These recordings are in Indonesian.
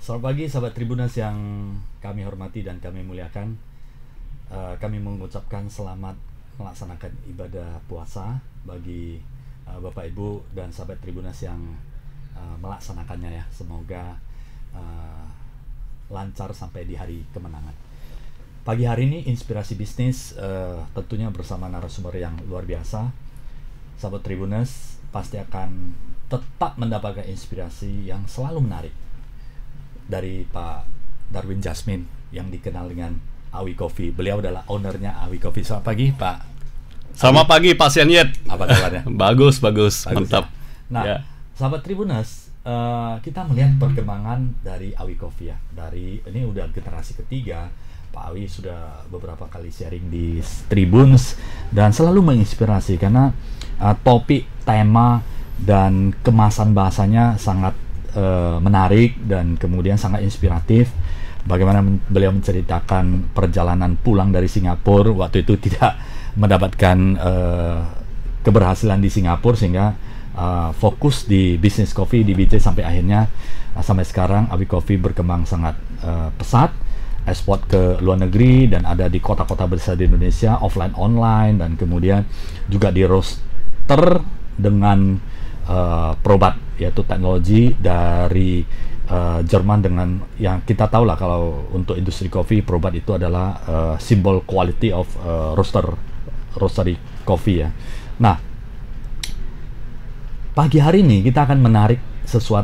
Selamat pagi sahabat Tribuners yang kami hormati dan kami muliakan. Kami mengucapkan selamat melaksanakan ibadah puasa bagi Bapak Ibu dan sahabat Tribuners yang melaksanakannya ya. Semoga lancar sampai di hari kemenangan. Pagi hari ini inspirasi bisnis tentunya bersama narasumber yang luar biasa. Sahabat Tribuners pasti akan tetap mendapatkan inspirasi yang selalu menarik dari Pak Darwin Jasmine yang dikenal dengan Awi Coffee. Beliau adalah ownernya Awi Coffee. Selamat pagi Pak. Selamat pagi Pak Sianyet. Apa kabarnya? Bagus, mantap. Ya. Nah, sahabat Tribuners, kita melihat perkembangan dari Awi Coffee ya. Dari ini udah generasi ketiga. Pak Awi sudah beberapa kali sharing di Tribuns dan selalu menginspirasi karena topik, tema dan kemasan bahasanya sangat menarik dan kemudian sangat inspiratif. Bagaimana beliau menceritakan perjalanan pulang dari Singapura, waktu itu tidak mendapatkan keberhasilan di Singapura sehingga fokus di bisnis kopi di BJ sampai akhirnya sampai sekarang Awi Coffee berkembang sangat pesat, ekspor ke luar negeri dan ada di kota-kota besar di Indonesia, offline online, dan kemudian juga di roaster dengan Probat, yaitu teknologi dari Jerman dengan yang kita tahu lah kalau untuk industri kopi Probat itu adalah simbol quality of roastery coffee ya. Nah, pagi hari ini kita akan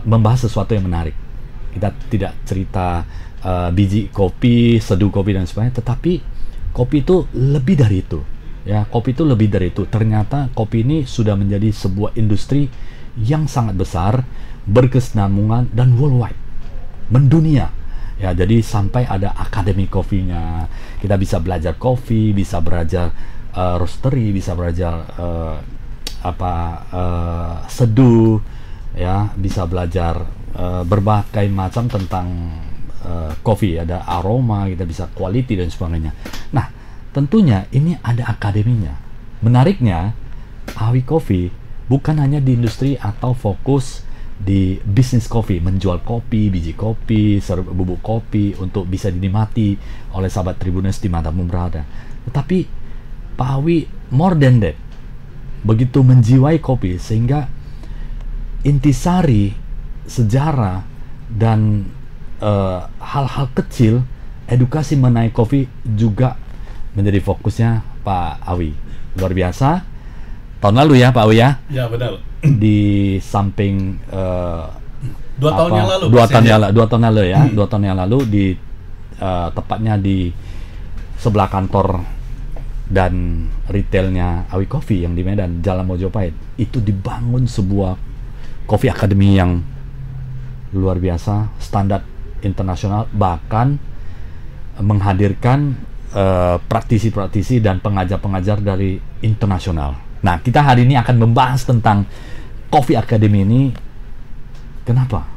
membahas sesuatu yang menarik. Kita tidak cerita biji kopi, seduh kopi dan sebagainya, tetapi kopi itu lebih dari itu. Ya, kopi itu lebih dari itu. Ternyata kopi ini sudah menjadi sebuah industri yang sangat besar, berkesinambungan dan worldwide, mendunia. Ya, jadi sampai ada akademi kopinya. Kita bisa belajar kopi, bisa belajar roastery, bisa belajar seduh, ya, bisa belajar berbagai macam tentang kopi. Ada aroma, kita bisa quality dan sebagainya. Nah, tentunya ini ada akademinya. Menariknya, Awi Coffee bukan hanya di industri atau fokus di bisnis kopi, menjual kopi, biji kopi, bubuk kopi untuk bisa dinikmati oleh sahabat Tribuners di manapun berada. Tetapi Pak Awi more than that, begitu menjiwai kopi sehingga intisari sejarah dan hal-hal kecil edukasi mengenai kopi juga menjadi fokusnya Pak Awi. Luar biasa. Tahun lalu ya Pak Awi ya? Ya benar. Di samping 2 tahun yang lalu. 2 tahun lalu ya. 2 tahun yang lalu di tepatnya di sebelah kantor dan retailnya Awi Coffee yang di Medan, Jalan Mojopahit. Itu dibangun sebuah Coffee Academy yang luar biasa, standar internasional, bahkan menghadirkan praktisi-praktisi dan pengajar-pengajar dari internasional. Nah, kita hari ini akan membahas tentang Coffee Academy ini, kenapa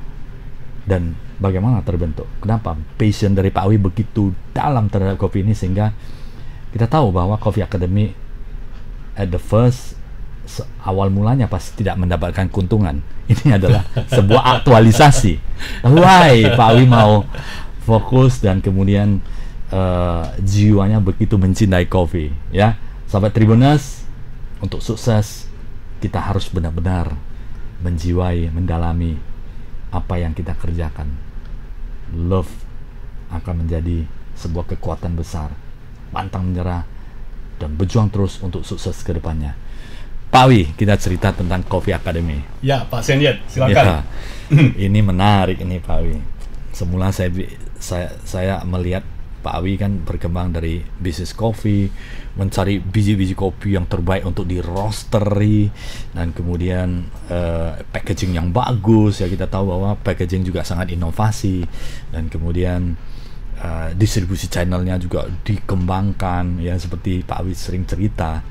dan bagaimana terbentuk, kenapa passion dari Pak Awi begitu dalam terhadap kopi ini, sehingga kita tahu bahwa Coffee Academy at the first awal mulanya pasti tidak mendapatkan keuntungan. Ini adalah sebuah aktualisasi. Why Pak Awi mau fokus dan kemudian jiwanya begitu mencintai kopi ya. Sahabat Tribuners, untuk sukses kita harus benar-benar menjiwai, mendalami apa yang kita kerjakan. Love akan menjadi sebuah kekuatan besar. Pantang menyerah dan berjuang terus untuk sukses ke depannya. Pak Awi, kita cerita tentang Coffee Academy. Ya, Pak Sianyet, silakan. Ya, ini menarik ini Pak Awi. Semula saya melihat Pak Awi kan berkembang dari bisnis kopi, mencari biji-biji kopi yang terbaik untuk di roastery, dan kemudian packaging yang bagus ya. Kita tahu bahwa packaging juga sangat inovasi, dan kemudian distribusi channelnya juga dikembangkan ya. Seperti Pak Awi sering cerita,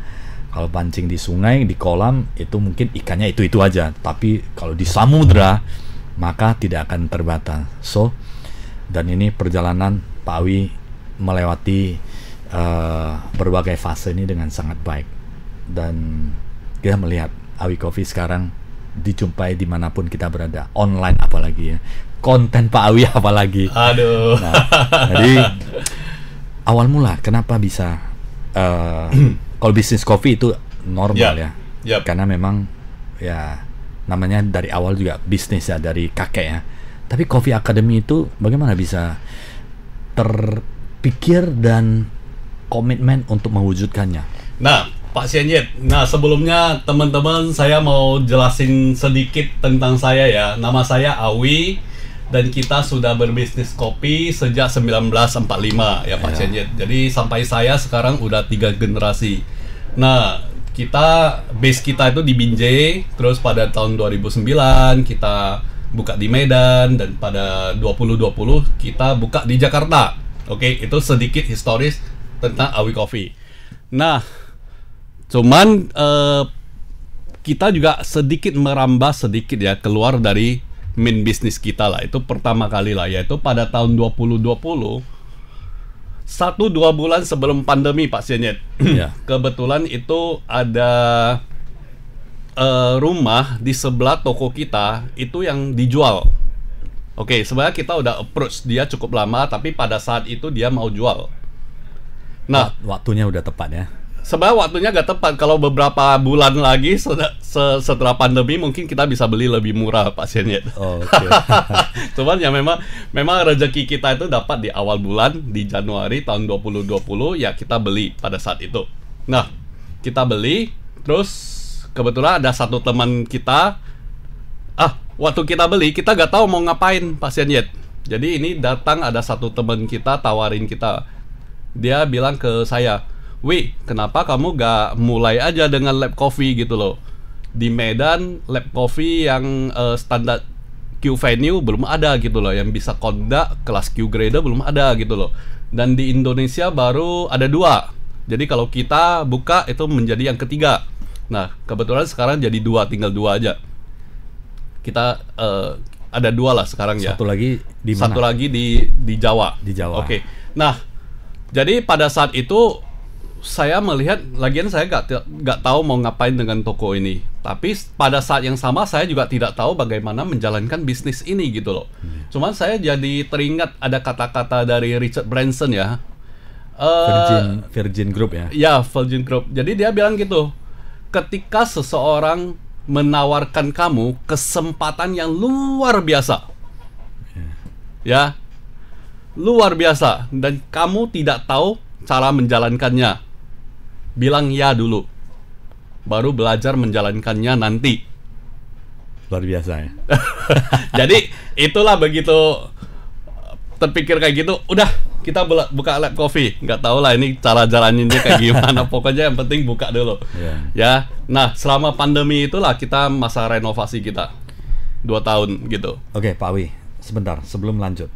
kalau pancing di sungai, di kolam, itu mungkin ikannya itu aja, tapi kalau di samudra maka tidak akan terbatas. Dan ini perjalanan Pak Awi melewati berbagai fase ini dengan sangat baik, dan kita melihat Awi Coffee sekarang dijumpai dimanapun kita berada, online apalagi ya. konten Pak Awi apalagi. Aduh. Nah, jadi awal mula kenapa bisa kalau bisnis kopi itu normal ya. Yap. Karena memang ya namanya dari awal juga bisnis ya, dari kakek ya. Tapi Coffee Academy itu bagaimana bisa terpikir dan komitmen untuk mewujudkannya? Nah, Pak Senyet, sebelumnya teman-teman saya mau jelasin sedikit tentang saya ya. Nama saya Awi dan kita sudah berbisnis kopi sejak 1945 ya Pak Senyet. Jadi sampai saya sekarang udah 3 generasi. Nah, base kita itu di Binjai, terus pada tahun 2009 kita buka di Medan, dan pada 2020 kita buka di Jakarta. Oke, itu sedikit historis tentang Awi Coffee. Nah, cuman kita juga sedikit merambah sedikit ya keluar dari main bisnis kita lah. Itu pertama kali lah, yaitu pada tahun 2020, 1-2 bulan sebelum pandemi Pak Senyet. Ya. Kebetulan itu ada rumah di sebelah toko kita itu yang dijual. Oke, sebenarnya kita udah approach dia cukup lama, tapi pada saat itu dia mau jual. Nah, Waktunya udah tepat ya. sebenarnya waktunya gak tepat. Kalau beberapa bulan lagi setelah pandemi mungkin kita bisa beli lebih murah Pak Senyet. Oh, oke. Cuman ya memang rezeki kita itu dapat di awal bulan, di Januari tahun 2020 ya, kita beli pada saat itu. Nah, kita beli, terus kebetulan ada satu teman kita, waktu kita beli kita gak tahu mau ngapain Pak Senyet. Jadi ini datang ada satu teman kita tawarin kita. Dia bilang ke saya, "Wi, kenapa kamu gak mulai aja dengan lab coffee gitu loh. Di Medan lab coffee yang standar Q venue belum ada gitu loh, yang bisa conduct kelas Q grade belum ada gitu loh. Dan di Indonesia baru ada 2. Jadi kalau kita buka itu menjadi yang ketiga. Nah, kebetulan sekarang jadi 2, tinggal 2 aja. Kita ada 2 lah sekarang ya. Satu lagi di mana? Satu lagi di Jawa. Di Jawa. Oke. Nah, jadi pada saat itu saya melihat, lagian saya gak tahu mau ngapain dengan toko ini. Tapi pada saat yang sama saya juga tidak tahu bagaimana menjalankan bisnis ini gitu loh. Cuman saya jadi teringat ada kata-kata dari Richard Branson ya. Virgin Group ya. Ya, Virgin Group. Jadi dia bilang gitu, ketika seseorang menawarkan kamu kesempatan yang luar biasa, ya, luar biasa, dan kamu tidak tahu cara menjalankannya, bilang ya dulu, baru belajar menjalankannya nanti. Luar biasa ya. Jadi itulah, begitu terpikir kayak gitu, udah kita buka lab coffee. Nggak tahu lah ini cara jalaninnya kayak gimana. Pokoknya yang penting buka dulu. Ya. Nah, selama pandemi itulah kita masa renovasi kita 2 tahun gitu. Oke, Pak Wi, sebentar sebelum lanjut.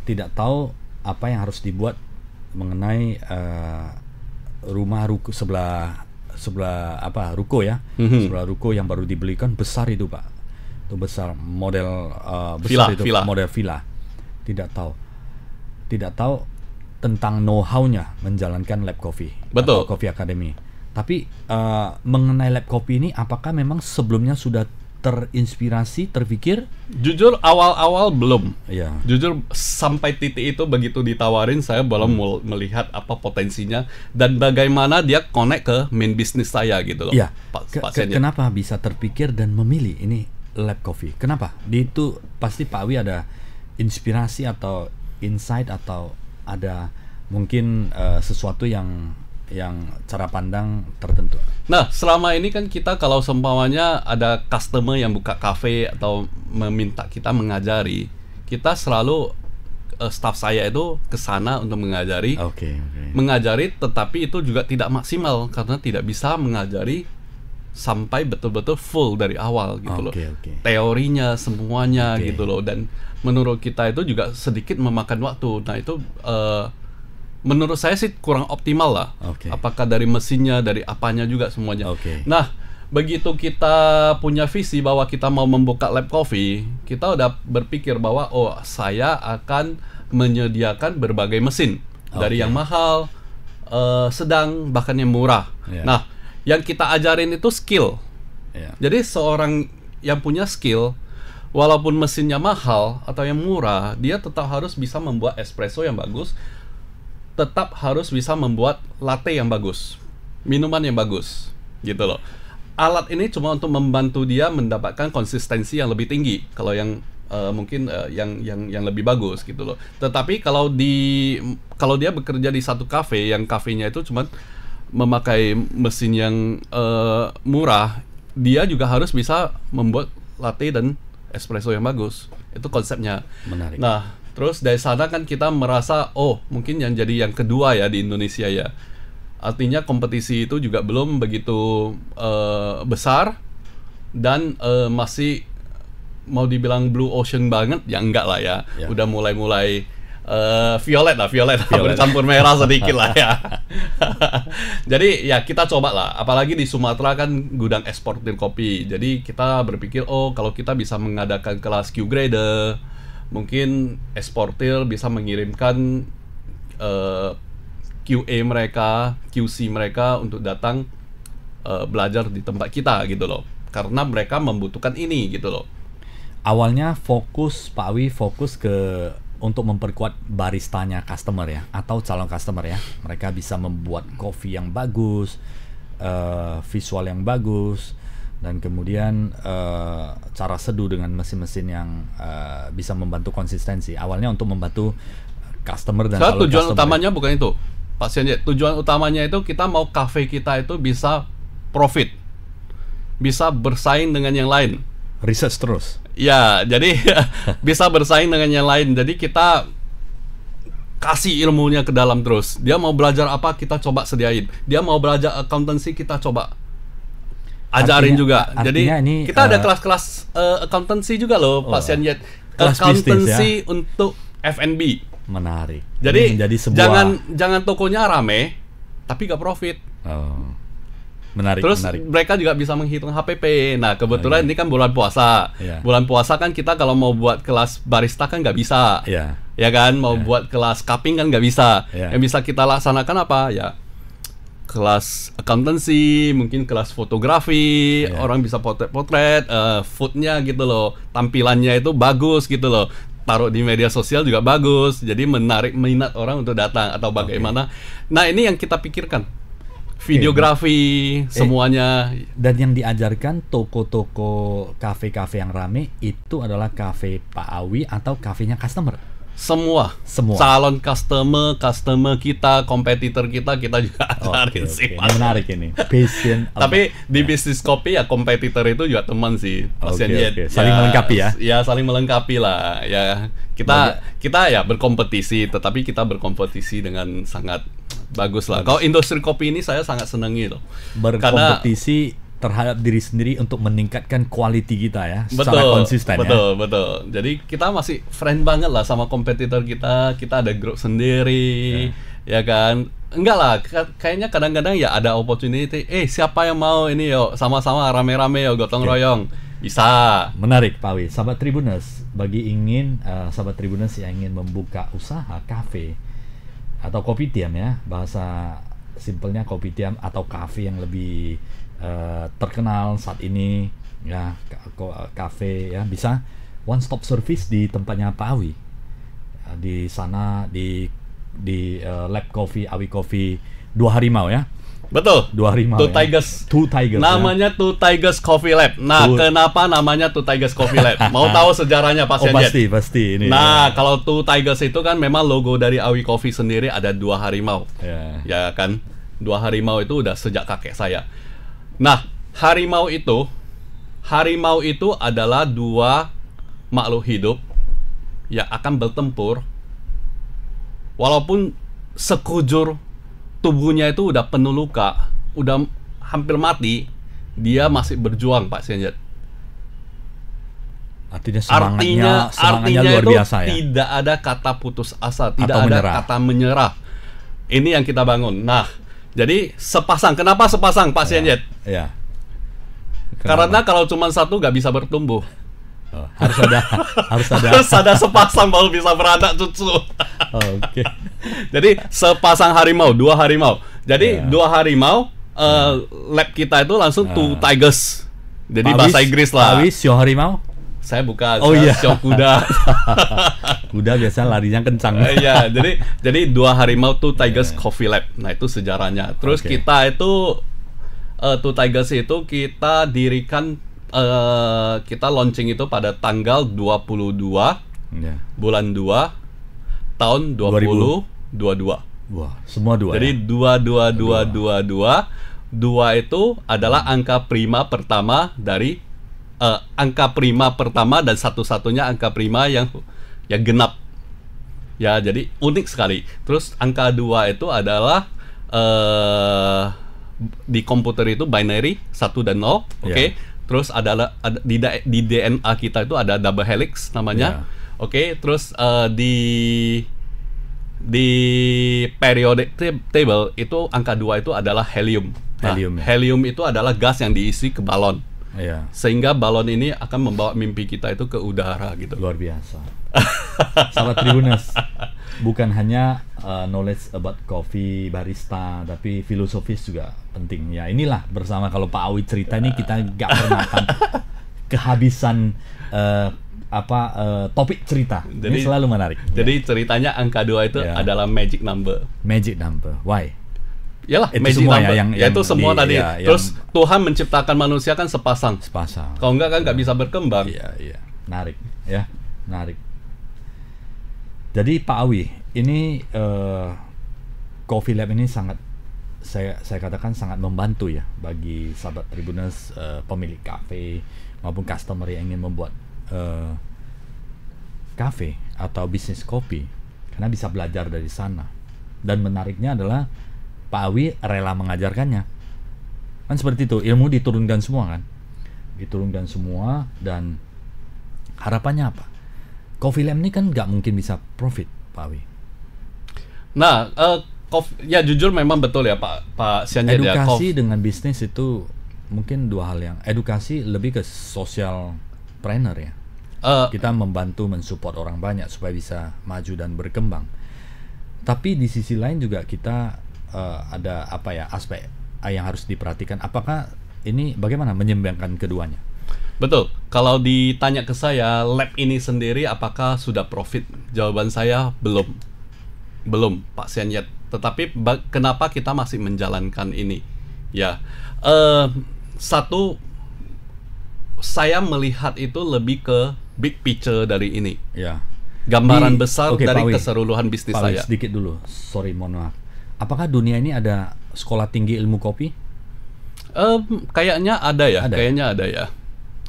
Tidak tahu apa yang harus dibuat mengenai rumah ruko sebelah ruko ya. Sebelah ruko yang baru dibelikan besar itu, Pak. Itu besar, model besar villa. Model villa. Tidak tahu tentang know-how-nya menjalankan lab coffee. Betul. Atau Coffee Academy. Tapi mengenai lab coffee ini, apakah memang sebelumnya sudah terinspirasi, terpikir? Jujur awal-awal belum. Iya. Jujur sampai titik itu, begitu ditawarin saya belum melihat apa potensinya dan bagaimana dia connect ke main bisnis saya gitu loh. Iya. Pak Senyet. Kenapa bisa terpikir dan memilih ini lab coffee? Kenapa? Di itu pasti Pak Wi ada inspirasi atau insight, atau ada mungkin sesuatu yang cara pandang tertentu. Nah, selama ini kan kita kalau seumpamanya ada customer yang buka cafe atau meminta kita mengajari, kita selalu staff saya itu ke sana untuk mengajari. Mengajari, tetapi itu juga tidak maksimal karena tidak bisa mengajari sampai betul-betul full dari awal gitu loh. Teorinya semuanya gitu loh, dan menurut kita itu juga sedikit memakan waktu. Nah, itu menurut saya sih kurang optimal lah. Apakah dari mesinnya, dari apanya juga semuanya. Nah, begitu kita punya visi bahwa kita mau membuka lab coffee, kita udah berpikir bahwa saya akan menyediakan berbagai mesin, dari yang mahal, sedang, bahkan yang murah. Nah, yang kita ajarin itu skill. Jadi seorang yang punya skill walaupun mesinnya mahal atau yang murah, dia tetap harus bisa membuat espresso yang bagus, tetap harus bisa membuat latte yang bagus, minuman yang bagus, gitu loh. Alat ini cuma untuk membantu dia mendapatkan konsistensi yang lebih tinggi. Kalau yang mungkin yang lebih bagus gitu loh. Tetapi kalau dia bekerja di satu kafe yang kafenya itu cuma memakai mesin yang murah, dia juga harus bisa membuat latte dan espresso yang bagus. Itu konsepnya. Menarik. Nah, terus dari sana kan kita merasa, oh mungkin yang jadi yang kedua ya di Indonesia ya. Artinya kompetisi itu juga belum begitu besar dan masih mau dibilang blue ocean banget ya enggak lah ya. Udah mulai violet bercampur merah sedikit lah ya. Jadi ya kita coba lah, apalagi di Sumatera kan gudang eksportir kopi. Jadi kita berpikir, oh kalau kita bisa mengadakan kelas Q grade, mungkin eksportir bisa mengirimkan QA mereka, QC mereka untuk datang belajar di tempat kita gitu loh. Karena mereka membutuhkan ini gitu loh. Awalnya Pak Awi fokus untuk memperkuat baristanya customer ya, atau calon customer ya. Mereka bisa membuat kopi yang bagus, visual yang bagus, dan kemudian cara seduh dengan mesin-mesin yang bisa membantu konsistensi. Awalnya untuk membantu customer dan calon tujuan customer. Utamanya bukan itu, Pak Sianjet. Tujuan utamanya itu kita mau cafe kita itu bisa profit, bisa bersaing dengan yang lain. Research terus. Ya, jadi bisa bersaing dengan yang lain. Jadi kita kasih ilmunya ke dalam terus. Dia mau belajar apa, kita coba sediain. Dia mau belajar accountancy, kita coba ajarin juga. Jadi ini, kita ada kelas-kelas accountancy juga loh, Pak Sianjet. Accountancy ya? Untuk F&B. Menarik. Jadi sebuah... jangan tokonya rame, tapi gak profit. Oh. Menarik. Terus mereka juga bisa menghitung HPP. Nah kebetulan ini kan bulan puasa. Bulan puasa kan kita kalau mau buat kelas barista kan nggak bisa. Ya kan, mau buat kelas cupping kan nggak bisa. Yang bisa kita laksanakan apa ya? Kelas accountancy, mungkin kelas fotografi, orang bisa potret-potret, foodnya gitu loh, tampilannya itu bagus gitu loh. Taruh di media sosial juga bagus, jadi menarik minat orang untuk datang atau bagaimana. Nah ini yang kita pikirkan. Videografi, semuanya. Dan yang diajarkan toko-toko kafe-kafe yang rame itu adalah kafe Pak Awi atau kafenya customer? Semua. Calon customer kita, kompetitor kita juga ajarin sih. Ini menarik ini. Passion. Tapi di bisnis kopi ya kompetitor itu juga teman sih. Saling melengkapi ya. Ya saling melengkapi lah. Ya kita ya berkompetisi, tetapi kita berkompetisi dengan sangat bagus lah. Kalau industri kopi ini saya sangat senangi loh. Berkompetisi terhadap diri sendiri untuk meningkatkan quality kita ya, secara konsisten. Betul. Jadi kita masih friend banget lah sama kompetitor kita. Kita ada grup sendiri, ya kan? Enggak lah, kayaknya kadang-kadang ya ada opportunity. Siapa yang mau ini yuk, sama-sama rame-rame yuk, gotong royong. Bisa. Menarik Pak Awi. Sahabat Tribuners, sahabat Tribuners yang ingin membuka usaha kafe atau kopitiam ya, bahasa simpelnya kopitiam atau kafe yang lebih terkenal saat ini ya, kafe ya, bisa one stop service di tempatnya Pak Awi. Di sana di Lab Coffee, Awi Coffee, 2 Harimau ya. Betul. 2 Harimau. Two Tigers. Namanya ya? Two Tigers Coffee Lab. Nah, kenapa namanya Two Tigers Coffee Lab? Mau tahu sejarahnya Pak Sianjet? Pasti ini. Nah, kalau Two Tigers itu kan memang logo dari Awi Coffee sendiri ada 2 harimau. Ya kan? 2 harimau itu udah sejak kakek saya. Nah, harimau itu adalah 2 makhluk hidup yang akan bertempur. Walaupun sekujur tubuhnya itu udah penuh luka, udah hampir mati, dia masih berjuang, Pak Sianjet. Artinya semangatnya luar biasa ya. Tidak ada kata putus asa, tidak ada kata menyerah. Ini yang kita bangun. Nah, jadi kenapa sepasang Pak Sianjet? Iya. Karena kalau cuma satu nggak bisa bertumbuh. Harus ada sepasang baru bisa beranak cucu. Oke. Jadi sepasang harimau, 2 harimau. Jadi 2 harimau, lab kita itu langsung Two Tigers. Jadi bahasa Inggris lah. Sio harimau? Saya bukan, Oh, saya iya. show kuda. Kuda biasa larinya kencang. Iya, jadi 2 harimau Two Tigers Coffee Lab. Nah, itu sejarahnya. Terus Oke. kita itu Two Tigers itu kita dirikan kita launching itu pada tanggal 22 Ya. bulan 2 tahun 2022. Wah, semua dua. Jadi ya? 2 itu adalah angka prima pertama dari angka prima pertama dan satu-satunya angka prima yang genap. Ya, jadi unik sekali. Terus angka 2 itu adalah di komputer itu binary 1 dan 0, oke. Ya. Terus di DNA kita itu ada double helix namanya. Ya. Oke, terus di periodic table itu angka 2 itu adalah helium. Nah, Helium, ya. helium itu adalah gas yang diisi ke balon. Iya. Sehingga balon ini akan membawa mimpi kita itu ke udara gitu. Luar biasa. Sahabat Tribuners, bukan hanya knowledge about coffee, barista, tapi filosofis juga penting. Ya inilah bersama kalau Pak Awi cerita ini kita nggak pernah akan kehabisan topik cerita. Ini Jadi- selalu menarik. Jadi ceritanya angka 2 itu Ya. adalah magic number. Magic number. Why? Yalah, Itu magic semua ya, number. yang Itu semua di- tadi. ya, Terus Tuhan menciptakan manusia kan sepasang. Sepasang. Kalau enggak kan nggak bisa berkembang. Iya, iya. Menarik, ya. Menarik. Jadi Pak Awi, ini Coffee Lab ini sangat saya katakan sangat membantu ya bagi sahabat Tribuners, pemilik kafe maupun customer yang ingin membuat kafe atau bisnis kopi, karena bisa belajar dari sana. Dan menariknya adalah Pak Awi rela mengajarkannya. Kan seperti itu, ilmu diturunkan semua kan. Diturunkan semua, dan harapannya apa? Coffee Lab ini kan nggak mungkin bisa profit, Pak Awi. Nah, ya jujur memang betul ya Pak Sianjad ya. Edukasi dengan bisnis itu mungkin dua hal yang edukasi lebih ke social planner ya. Kita membantu mensupport orang banyak supaya bisa maju dan berkembang. Tapi di sisi lain juga kita ada aspek yang harus diperhatikan. Apakah ini bagaimana menyeimbangkan keduanya? Betul. Kalau ditanya ke saya, lab ini sendiri apakah sudah profit? Jawaban saya belum. Belum, Pak Sianjad. Tetapi kenapa kita masih menjalankan ini? Ya, satu, saya melihat itu lebih ke big picture dari ini. Ya. Gambaran besar Oke, dari Pak Wi. keseluruhan bisnis Pak Wi, saya. sedikit dulu. Sorry, mohon maaf. Apakah dunia ini ada sekolah tinggi ilmu kopi? Kayaknya ada ya, Ada. kayaknya ada ya.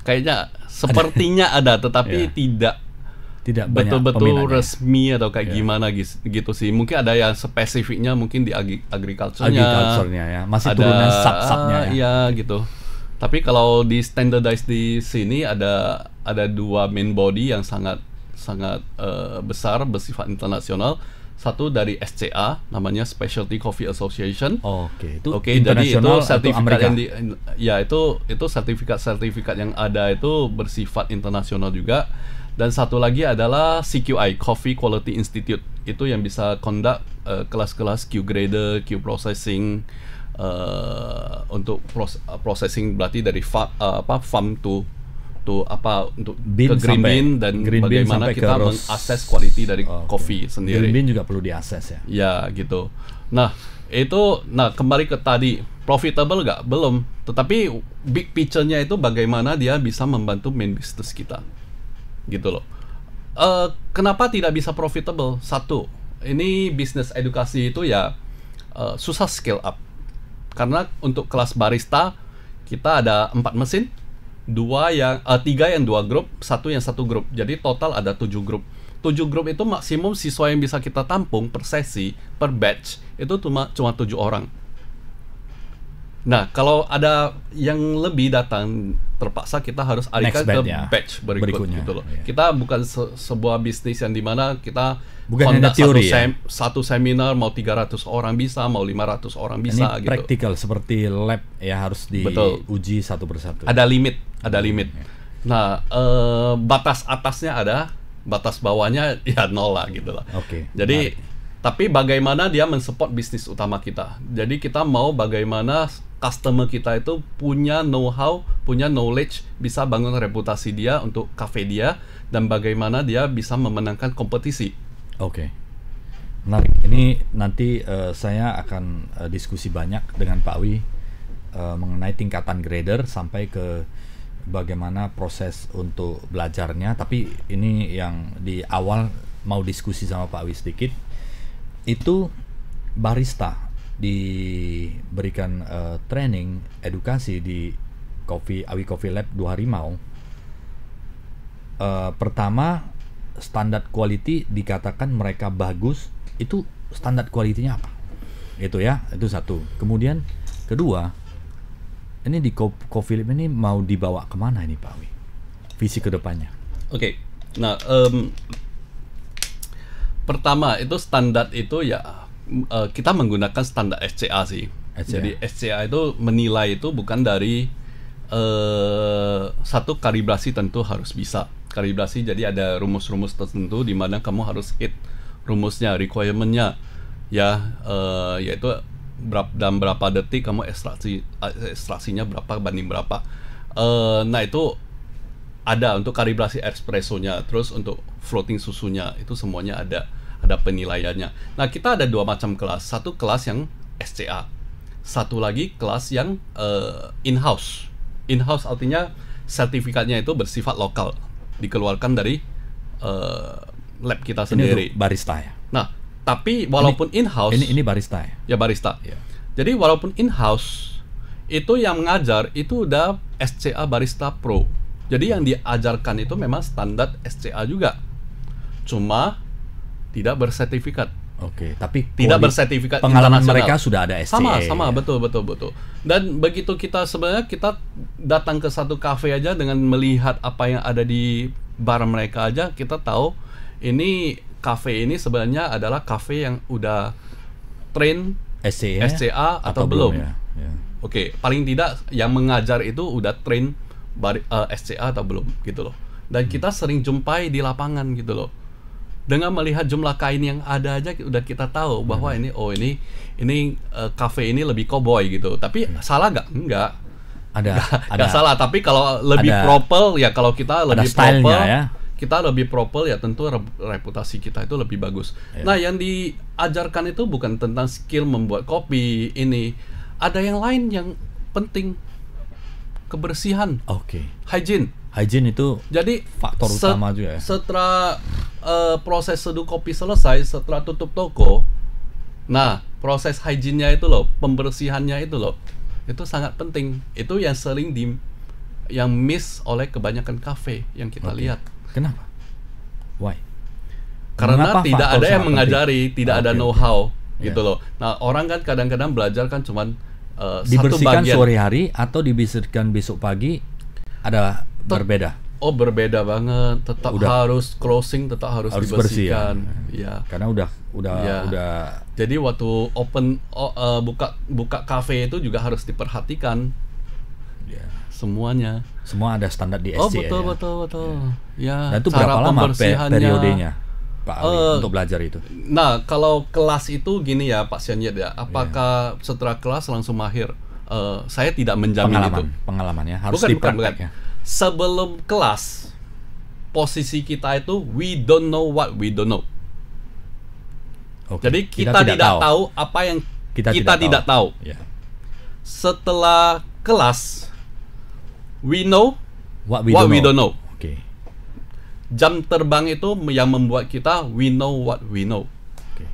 Kayaknya sepertinya ada, tetapi Ya. Tidak banyak betul-betul peminatnya. resmi atau kayak Ya. gimana gitu sih. Mungkin ada yang spesifiknya mungkin di agriculture-nya. Agriculture-nya ya. Masih Ada, turunan sub-subnya ya. Iya gitu. Tapi kalau di standardize di sini ada 2 main body yang sangat besar, bersifat internasional. Satu dari SCA, namanya Specialty Coffee Association. Oke, itu Oke, jadi itu internasional atau sertifikat Amerika? yang itu sertifikat yang ada itu bersifat internasional juga. Dan satu lagi adalah CQI, Coffee Quality Institute. Itu yang bisa conduct kelas-kelas Q grader, Q processing, untuk processing berarti dari farm to untuk Bean ke green sampai- bean, dan green bean bagaimana sampai ke kita roast. mengakses quality dari Oke. kopi sendiri. Green bean juga perlu diakses ya. Ya gitu. Nah kembali ke tadi, profitable nggak? Belum. Tetapi big picture-nya itu bagaimana dia bisa membantu main business kita, gitu loh. Kenapa tidak bisa profitable? Satu, ini bisnis edukasi itu ya susah scale up. Karena untuk kelas barista kita ada 4 mesin, 3 yang 2 grup, 1 yang 1 grup. Jadi total ada 7 grup. 7 grup itu maksimum siswa yang bisa kita tampung per sesi, per batch itu cuma 7 orang. Nah, kalau ada yang lebih datang, terpaksa kita harus alihkan ke batch berikutnya gitu loh. Ya. Kita bukan sebuah bisnis yang dimana kita Bukan hanya conduct teori satu seminar mau 300 orang bisa, mau 500 orang bisa Ini gitu. praktikal seperti lab ya, harus Betul. diuji satu persatu. Ada limit. Nah, batas atasnya ada, batas bawahnya ya 0 lah gitu lah. Oke. Jadi, tapi bagaimana dia mensupport bisnis utama kita. Jadi kita mau bagaimana customer kita itu punya know-how, punya knowledge, bisa bangun reputasi dia untuk cafe dia, dan bagaimana dia bisa memenangkan kompetisi. Oke. Menarik. Ini nanti saya akan diskusi banyak dengan Pak Wi mengenai tingkatan grader sampai ke bagaimana proses untuk belajarnya. Tapi ini yang di awal mau diskusi sama Pak Wi sedikit. Itu barista diberikan training edukasi di Awi Coffee Lab 2 Harimau. Pertama, standar quality dikatakan mereka bagus. Itu standar quality-nya apa? Itu ya, itu satu. Kemudian kedua, ini di Coffee Lab ini mau dibawa kemana ini Pak Wi? Visi kedepannya. Oke. Nah, pertama itu standar itu ya kita menggunakan standar SCA sih. SCA. Jadi SCA itu menilai itu bukan dari satu kalibrasi tentu harus bisa. Kalibrasi jadi ada rumus-rumus tertentu di mana kamu harus hit rumusnya, requirement-nya, ya, yaitu dalam berapa detik kamu ekstraksinya berapa banding berapa. Nah itu ada untuk kalibrasi espressonya, terus untuk floating susunya itu semuanya ada penilaiannya. Nah kita ada 2 macam kelas. Satu kelas yang SCA, satu lagi kelas yang in-house. In-house artinya sertifikatnya itu bersifat lokal, dikeluarkan dari lab kita sendiri. Ini barista ya. Nah tapi walaupun in-house, ini barista ya. Ya barista. Ya. Jadi walaupun in-house itu yang mengajar itu udah SCA Barista Pro. Jadi yang diajarkan itu memang standar SCA juga, cuma tidak bersertifikat. Oke, tapi tidak bersertifikat pengalaman internasional. mereka sudah ada SCA. Sama, betul. Dan begitu kita sebenarnya kita datang ke satu kafe aja dengan melihat apa yang ada di bar mereka aja, kita tahu ini kafe ini sebenarnya adalah kafe yang udah train SCA atau belum. Ya. Oke, paling tidak yang mengajar itu udah train SCA atau belum gitu loh. Dan kita sering jumpai di lapangan gitu loh. Dengan melihat jumlah kain yang ada aja udah kita tahu bahwa ini kafe ini lebih cowboy gitu. Tapi salah nggak? Enggak. Ada salah. Tapi kalau lebih proper ya, kalau kita lebih proper ya. Kita lebih proper ya, tentu reputasi kita itu lebih bagus. Ya. Nah, yang diajarkan itu bukan tentang skill membuat kopi ini. Ada yang lain yang penting. Kebersihan. Oke. Hygiene itu jadi faktor utama juga ya. Setelah proses seduh kopi selesai, setelah tutup toko, nah proses hygiene-nya itu loh, pembersihannya itu loh, itu sangat penting. Itu yang sering yang miss oleh kebanyakan kafe yang kita lihat. Kenapa? Why? Karena tidak ada yang mengajari, tidak ada know-how gitu Yeah. loh. Nah orang kan kadang-kadang belajar kan cuman dibersihkan satu bagian. Sore hari atau dibersihkan besok pagi ada berbeda. Oh berbeda banget, tetap harus closing, tetap harus dibersihkan. Ya. Karena udah. Jadi waktu buka kafe itu juga harus diperhatikan. Ya. Semuanya. Semua ada standar di SCA. Betul. Ya. Dan itu berapa lama periodenya, Pak Ali, untuk belajar itu? Nah, kalau kelas itu gini ya, Pak Sianyet ya. Apakah setelah kelas langsung mahir? Saya tidak menjamin itu. Pengalamannya harus bukan. Sebelum kelas, posisi kita itu we don't know what we don't know. Jadi kita tidak tahu apa yang kita tidak tahu. Yeah. Setelah kelas, we know what we don't know. Okay. Jam terbang itu yang membuat kita we know what we know. Okay.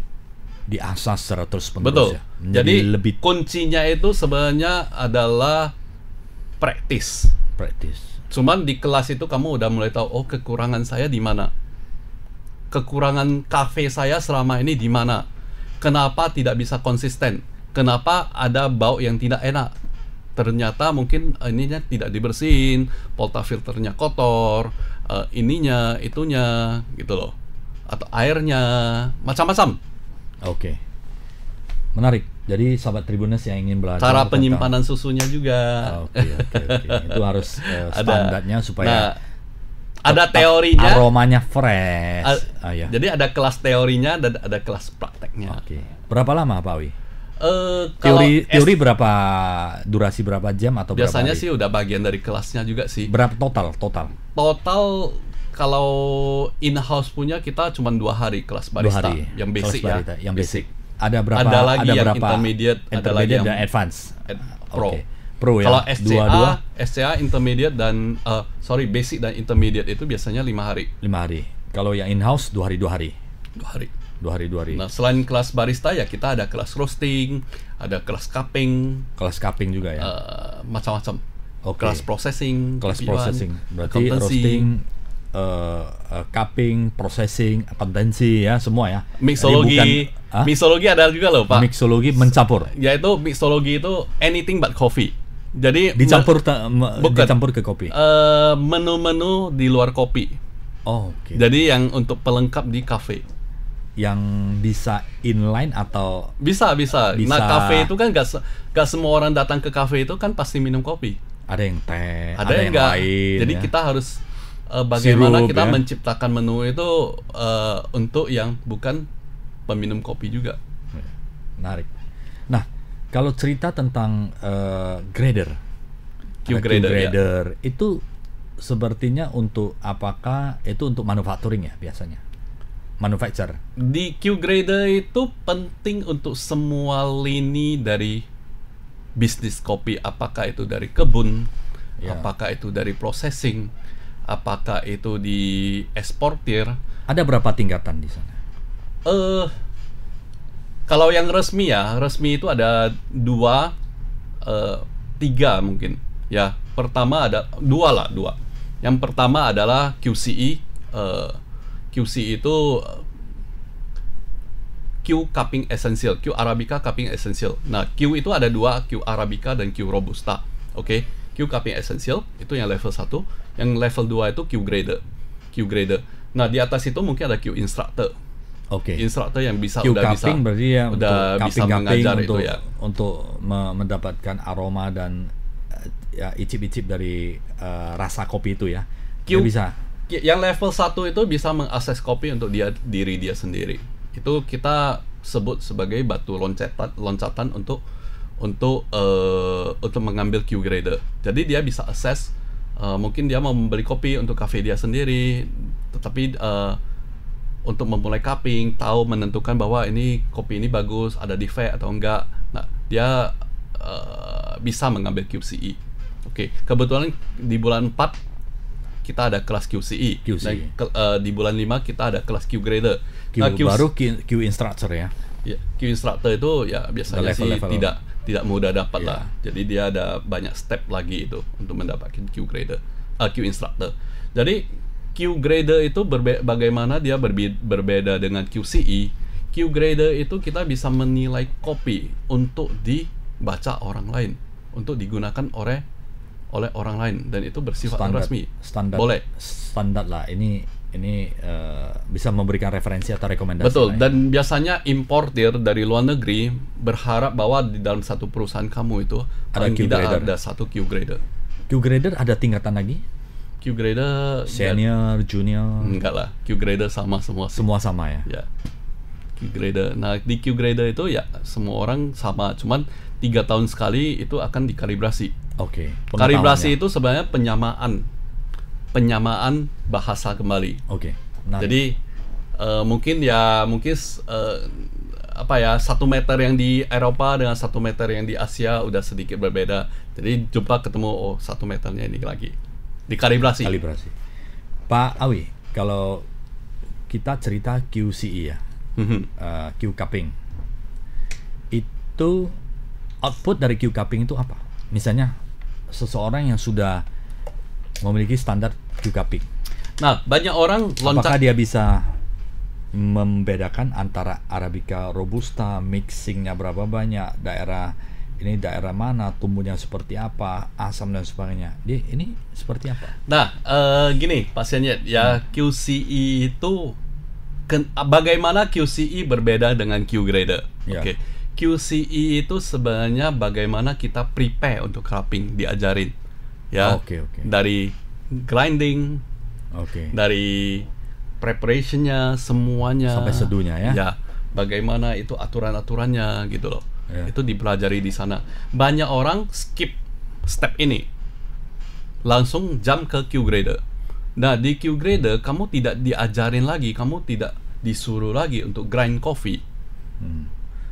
Diasah secara terus-menerus. Betul. Ya. Jadi lebih kuncinya itu sebenarnya adalah praktis. Cuman di kelas itu kamu udah mulai tahu, oh kekurangan saya di mana, kekurangan kafe saya selama ini di mana, kenapa tidak bisa konsisten, kenapa ada bau yang tidak enak, ternyata mungkin ininya tidak dibersihin, portafilternya kotor, ininya itunya gitu loh, atau airnya macam-macam. Oke. Menarik. Jadi sahabat Tribuners yang ingin belajar cara penyimpanan susunya juga. Oke. Itu harus standarnya supaya ada teorinya, aromanya fresh. Jadi ada kelas teorinya dan ada kelas prakteknya. Oke. Berapa lama Pak Wi? Kalau Teori berapa durasi berapa jam atau berapa biasanya hari? sih udah bagian dari kelasnya juga sih. Berapa total? Total kalau in-house punya kita cuma 2 hari kelas 2 barista hari. yang Kelas basic ya. barista, yang basic. Ada berapa? Ada lagi yang berapa intermediate, ada lagi yang dan advance. pro. Oke. Pro ya. Kalau Dua-dua SCA intermediate dan basic dan intermediate itu biasanya 5 hari. 5 hari. Kalau yang in-house 2 hari 2 hari. 2 hari. 2 hari 2 hari. Nah, selain kelas barista ya kita ada kelas roasting, ada kelas cupping, Kelas cupping juga ya. macam-macam. Oke. Kelas processing, Kelas kopian, processing. Berarti accountancy, roasting, cupping, processing, akuntansi ya, semua ya. mixology. Jadi bukan- Mixology ada juga loh, Pak. Mixologi mencampur. Yaitu mixology itu anything but coffee. Jadi Dicampur bukan. dicampur ke kopi. menu-menu di luar kopi. Oh, oke. Jadi yang untuk pelengkap di cafe. Yang bisa inline atau Bisa. Bisa. Nah, cafe itu kan gak semua orang datang ke cafe itu kan pasti minum kopi. ada yang teh, Ada yang enggak. lain. Jadi ya. kita harus bagaimana Sirup, kita ya. menciptakan menu itu untuk yang bukan peminum kopi juga. Menarik. Nah, kalau cerita tentang grader, Q ada grader, ya. grader itu sepertinya apakah itu untuk manufacturing ya biasanya? Manufacture. Di Q grader itu penting untuk semua lini dari bisnis kopi, apakah itu dari kebun, Ya. apakah itu dari processing, apakah itu di eksportir. Ada berapa tingkatan di sana? Kalau yang resmi itu ada 2, 3 mungkin. Ya, pertama ada 2. Yang pertama adalah QCE. QCE itu Q Cupping Essential, Q Arabica Cupping Essential. Nah, Q itu ada 2, Q Arabica dan Q Robusta. Oke. Q Cupping Essential itu yang level 1, yang level 2 itu Q grader. Nah, di atas itu mungkin ada Q Instructor. Oke. Instructor yang bisa Q udah bisa cupping berarti ya udah untuk bisa cupping mengajar untuk itu ya. untuk mendapatkan aroma dan ya icip-icip dari rasa kopi itu ya. Q- Dia bisa. Yang level 1 itu bisa mengakses kopi untuk diri dia sendiri. Itu kita sebut sebagai batu loncatan untuk mengambil Q grader. Jadi dia bisa akses, mungkin dia mau membeli kopi untuk kafe dia sendiri, tetapi untuk memulai cupping, tahu menentukan bahwa ini kopi ini bagus, ada defect atau enggak. Nah, dia bisa mengambil QCE. Oke, kebetulan di bulan 4 kita ada kelas QCE. Dan di bulan 5 kita ada kelas Q grader. Baru Q instructor ya. Ya, Q instructor itu ya biasanya Level-level. sih tidak mudah dapat Ya. lah. Jadi dia ada banyak step lagi itu untuk mendapatkan Q grader, Q instructor. Jadi Q grader itu bagaimana dia berbeda dengan QCE. Q grader itu kita bisa menilai kopi untuk dibaca orang lain, untuk digunakan oleh orang lain, dan itu bersifat resmi. Boleh. Standar lah. Ini bisa memberikan referensi atau rekomendasi. Betul. lah ya. Dan biasanya importir dari luar negeri berharap bahwa di dalam satu perusahaan kamu itu Ada paling Q tidak grader. ada satu Q grader. Q grader ada tingkatan lagi? Q grader Senior, junior, enggak lah. Q grader sama semua sih. semua sama ya. Ya. Q grader. Nah, di Q grader itu ya semua orang sama, cuman 3 tahun sekali itu akan dikalibrasi. Oke. Kalibrasi itu sebenarnya penyamaan bahasa kembali. Oke. Nah, Jadi mungkin 1 meter yang di Eropa dengan 1 meter yang di Asia udah sedikit berbeda. Jadi jumpa ketemu 1 meternya ini lagi. Dikalibrasi. kalibrasi. Pak Awi, kalau kita cerita QCE ya, Q cupping, itu output dari Q cupping itu apa? Misalnya seseorang yang sudah memiliki standar Q cupping, Nah, banyak orang apakah dia bisa membedakan antara Arabica, Robusta, mixingnya berapa banyak, daerah mana, tumbuhnya seperti apa, asam dan sebagainya. Ini seperti apa? Nah, gini pasiennya ya, QCE itu bagaimana QCE berbeda dengan Q grader. Ya. Oke. QCE itu sebenarnya bagaimana kita prepare untuk cupping, diajarin. Ya. Oke. Dari grinding, Oke. dari preparationnya, semuanya Sampai seduhnya ya. Ya, bagaimana itu aturan-aturannya gitu loh. Itu dipelajari di sana. Banyak orang skip step ini, langsung jump ke Q grader. Nah, di Q grader kamu tidak diajarin lagi, kamu tidak disuruh lagi untuk grind coffee.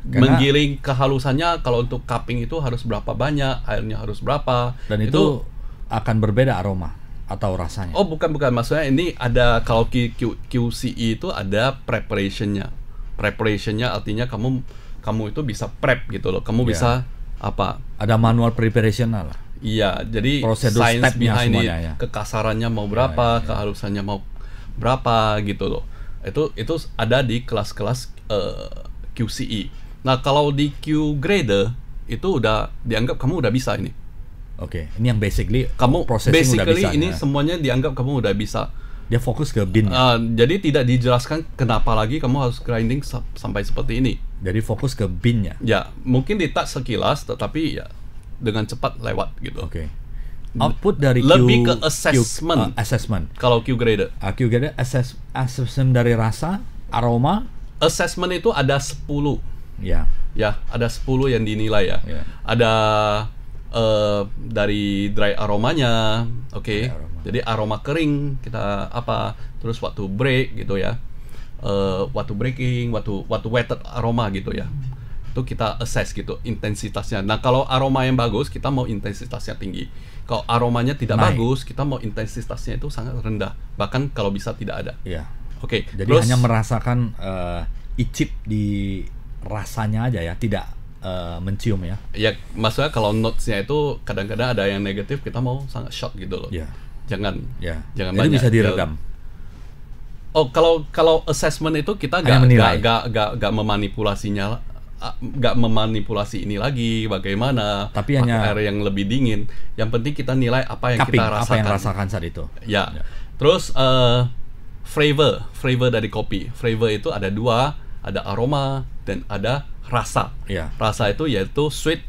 Menggiling kehalusannya, kalau untuk cupping itu harus berapa banyak, airnya harus berapa. Dan itu akan berbeda aroma atau rasanya. Oh, bukan, maksudnya ini ada, kalau QCE itu ada preparationnya. Preparationnya artinya kamu itu bisa prep gitu loh. Kamu bisa apa? Ada manual preparation lah. Iya, jadi prosedur science behind it, ya. kekasarannya mau berapa, kehalusannya mau berapa gitu loh. Itu ada di kelas-kelas QCE. Nah, kalau di Q grader itu udah dianggap kamu udah bisa ini. Oke, ini yang basically kamu processing udah bisa. Ini semuanya dianggap kamu udah bisa. Dia fokus ke bin. Jadi tidak dijelaskan kenapa lagi kamu harus grinding sampai seperti ini. Jadi fokus ke binnya. Ya, mungkin di-touch sekilas, tetapi ya dengan cepat lewat gitu. Oke. Output dari lebih ke assessment. Assessment. Kalau Q grader. Q grader assessment dari rasa, aroma. Assessment itu ada 10. Ya, ada 10 yang dinilai ya. Ada dari dry aromanya, oke. Jadi aroma kering kita apa, terus waktu break gitu ya. Waktu breaking, waktu wetted aroma gitu ya. Itu kita assess gitu intensitasnya. Nah, kalau aroma yang bagus kita mau intensitasnya tinggi. Kalau aromanya tidak bagus, kita mau intensitasnya itu sangat rendah. Bahkan kalau bisa tidak ada. Iya. Oke. Jadi terus, hanya merasakan icip di rasanya aja ya, tidak mencium ya. Ya, maksudnya kalau notes-nya itu kadang-kadang ada yang negatif, kita mau sangat shock gitu loh. Iya. Jangan Jadi banyak. bisa diredam. Oh, kalau assessment itu kita nggak memanipulasinya, nggak memanipulasi ini lagi bagaimana. Tapi hanya air yang lebih dingin. Yang penting kita nilai apa yang kita rasakan. Apa yang rasakan saat itu. Ya. Terus flavor dari kopi. Flavor itu ada 2, ada aroma dan ada rasa. Rasa itu yaitu sweet,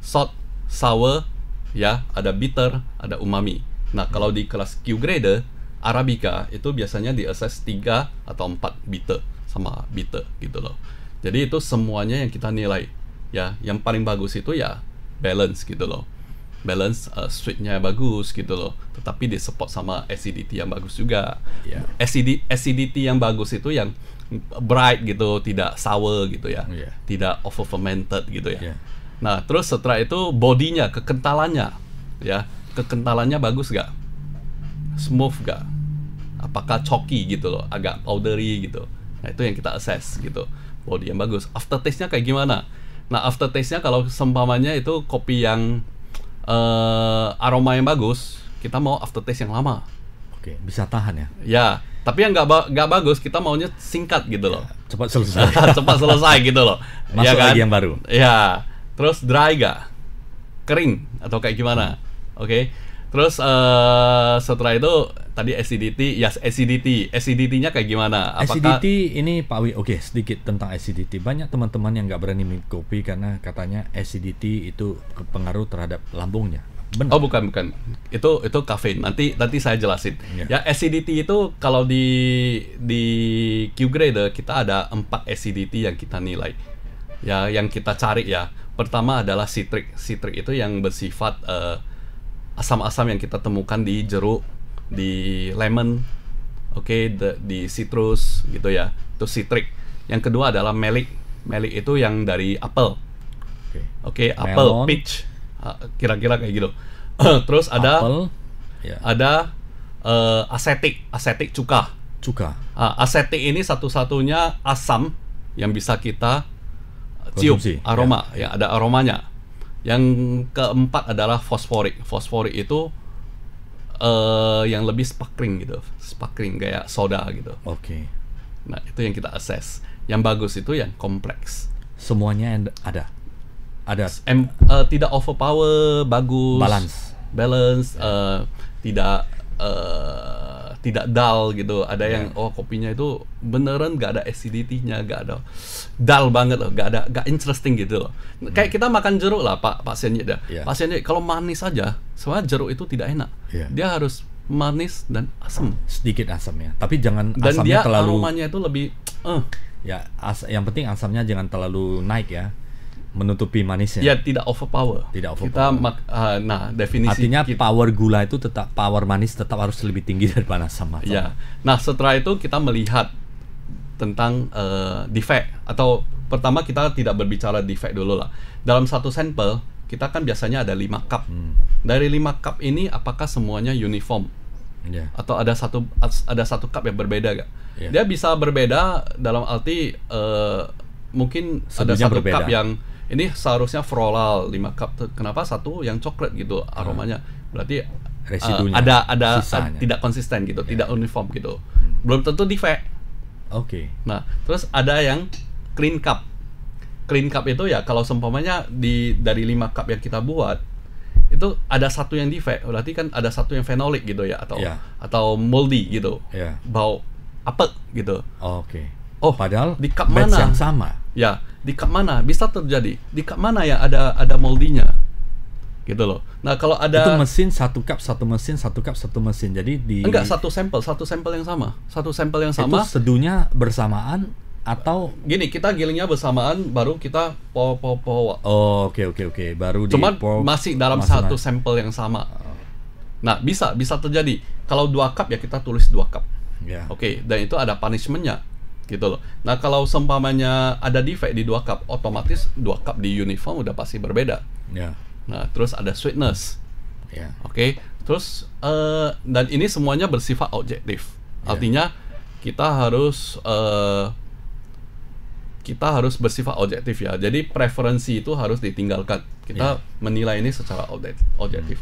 salt, sour, ya, ada bitter, ada umami. Nah, kalau di kelas Q grader Arabica itu biasanya di assess 3 atau 4 bitter sama bitter gitu loh. Jadi itu semuanya yang kita nilai. Ya, yang paling bagus itu ya balance gitu loh. Balance sweetnya bagus gitu loh. Tetapi di support sama acidity yang bagus juga. Acidity yang bagus itu yang bright gitu, tidak sour gitu ya. Tidak over fermented gitu ya. Nah, terus setelah itu bodinya, kekentalannya ya. Kekentalannya bagus gak? Smooth gak? Apakah chalky gitu loh, agak powdery gitu. Nah, itu yang kita assess gitu. Body yang bagus. Aftertaste-nya kayak gimana? Nah, aftertaste-nya kalau seumpamanya itu kopi yang aroma yang bagus, kita mau aftertaste yang lama. Oke, bisa tahan ya? Ya, tapi yang nggak bagus, kita maunya singkat gitu loh. Cepat selesai. Cepat selesai gitu loh. Masuk kan? lagi yang baru. Ya, terus dry gak? Kering atau kayak gimana? Oke. Terus setelah itu tadi acidity, acidity-nya kayak gimana? Apakah acidity ini Pak Wi, sedikit tentang acidity. Banyak teman-teman yang nggak berani minum kopi karena katanya acidity itu berpengaruh terhadap lambungnya. Benar? Oh, bukan. Itu kafein. Nanti saya jelasin. Ya, acidity itu kalau di Q grader kita ada 4 acidity yang kita nilai. Ya, yang kita cari ya. Pertama adalah citric. Citric itu yang bersifat asam-asam yang kita temukan di jeruk, di lemon, di citrus gitu ya. Itu citric. Yang kedua adalah malic. Malic itu yang dari apel. Apel, peach. Kira-kira kayak gitu. Terus ada apel, ada asetik cuka. Asetik ini satu-satunya asam yang bisa kita cium aroma, ya ada aromanya. Yang keempat adalah fosforik. Fosforik itu yang lebih sparkling gitu, sparkling kayak soda gitu. Nah, itu yang kita assess. Yang bagus itu yang kompleks. Semuanya ada. Tidak overpower, bagus. Balance. Tidak dull gitu. Ada yang kopinya itu beneran gak ada acidity-nya, gak ada dull banget loh, gak interesting gitu loh. Kayak kita makan jeruk lah Pak Senyid ya. Pak Senyid kalau manis aja, sebenarnya jeruk itu tidak enak. Dia harus manis dan asam. Sedikit asam ya. Tapi jangan dan asamnya dia terlalu. aromanya itu lebih Ya, yang penting asamnya jangan terlalu naik ya. menutupi manisnya. Ya tidak overpower. Tidak Kita overpower. definisi Artinya kita, power gula itu power manis tetap harus lebih tinggi daripada sama. ya. Nah, setelah itu kita melihat tentang defect, atau pertama kita tidak berbicara defect dulu lah. Dalam satu sampel kita kan biasanya ada 5 cup. Dari 5 cup ini apakah semuanya uniform? Ya. Atau ada satu cup yang berbeda gak? Ya. Dia bisa berbeda dalam arti mungkin ada Seduhnya satu berbeda. cup yang ini seharusnya floral 5 cup. Kenapa satu yang coklat gitu aromanya? Berarti Residunya, ada sisanya. tidak konsisten gitu, tidak uniform gitu. Belum tentu defect. Oke. Nah, terus ada yang clean cup. Clean cup itu ya kalau seumpamanya dari 5 cup yang kita buat itu ada satu yang defect, berarti kan ada satu yang fenolik gitu ya, atau moldy gitu, bau apek gitu. Oke. Oh, Padahal di cup batch mana? yang sama. Ya, di cup mana bisa terjadi? Di cup mana yang ada moldinya? Gitu loh. Nah, kalau Itu ada mesin satu cup satu mesin, satu cup satu mesin. Jadi enggak satu sampel yang sama. Satu sampel yang sama. Itu seduhnya bersamaan atau Gini, kita gilingnya bersamaan baru kita po. oke. Baru Cuman pour masih dalam satu sampel yang sama. Nah, bisa terjadi. Kalau 2 cup ya kita tulis 2 cup. Ya. Oke, dan itu ada punishment-nya gitu loh. Nah, kalau seumpamanya ada defect di 2 cup, otomatis 2 cup di uniform udah pasti berbeda. Ya. Nah, terus ada sweetness. Ya. Oke. Terus dan ini semuanya bersifat objektif. Artinya kita harus bersifat objektif ya. Jadi preferensi itu harus ditinggalkan. Kita menilai ini secara objektif.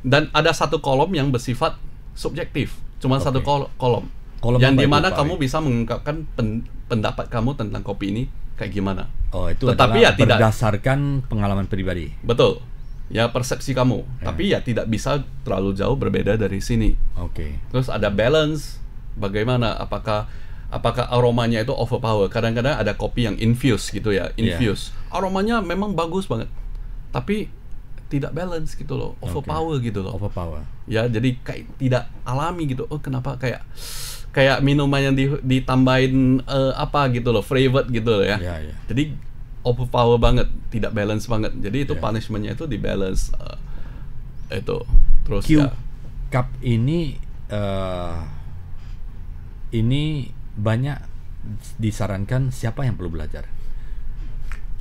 Dan ada satu kolom yang bersifat subjektif. Cuma satu kolom. Yang dimana kamu bisa mengungkapkan pendapat kamu tentang kopi ini kayak gimana. Oh, itu Tetapi adalah ya tidak berdasarkan pengalaman pribadi. betul. Ya persepsi kamu. Tapi ya tidak bisa terlalu jauh berbeda dari sini. Oke. Terus ada balance. Bagaimana? Apakah aromanya itu overpower? Kadang-kadang ada kopi yang infuse gitu ya, infuse. Aromanya memang bagus banget, tapi tidak balance gitu loh, overpower gitu loh. Overpower. Ya, jadi kayak tidak alami gitu. Oh, kenapa kayak minuman yang ditambahin apa gitu loh, flavored gitu loh ya. Ya. Jadi overpower banget, tidak balance banget. Jadi itu punishment-nya itu di balance itu. Terus Q ya. Cup ini banyak disarankan siapa yang perlu belajar?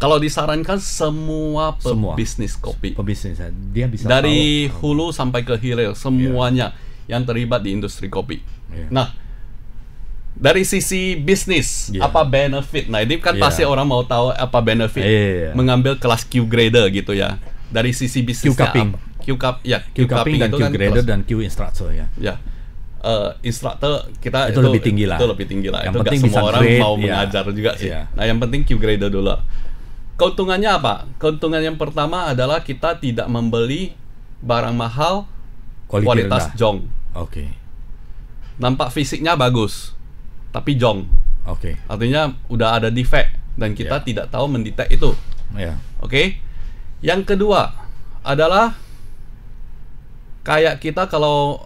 Kalau disarankan semua pebisnis kopi. Pebisnis, dia bisa Dari tahu. hulu sampai ke hilir, semuanya yang terlibat di industri kopi. Nah, dari sisi bisnis, apa benefit? Nah, ini kan pasti orang mau tahu apa benefit mengambil kelas Q grader gitu ya. Dari sisi bisnisnya Q-cupping. Q-cupping dan itu Q kan grader kelas- dan Q instructor ya. ya. Instructor kita Itu lebih tinggi lah. Itu lebih tinggi lah. Yang Itu nggak penting semua bisa orang grade, mau mengajar juga sih. Nah, yang penting Q grader dulu. Keuntungannya apa? Keuntungan yang pertama adalah kita tidak membeli barang mahal kualitas rendah. jong. Oke. Nampak fisiknya bagus, tapi jong. Oke. Artinya udah ada defect dan kita tidak tahu mendetek itu. Ya. Oke. Yang kedua adalah kayak kita kalau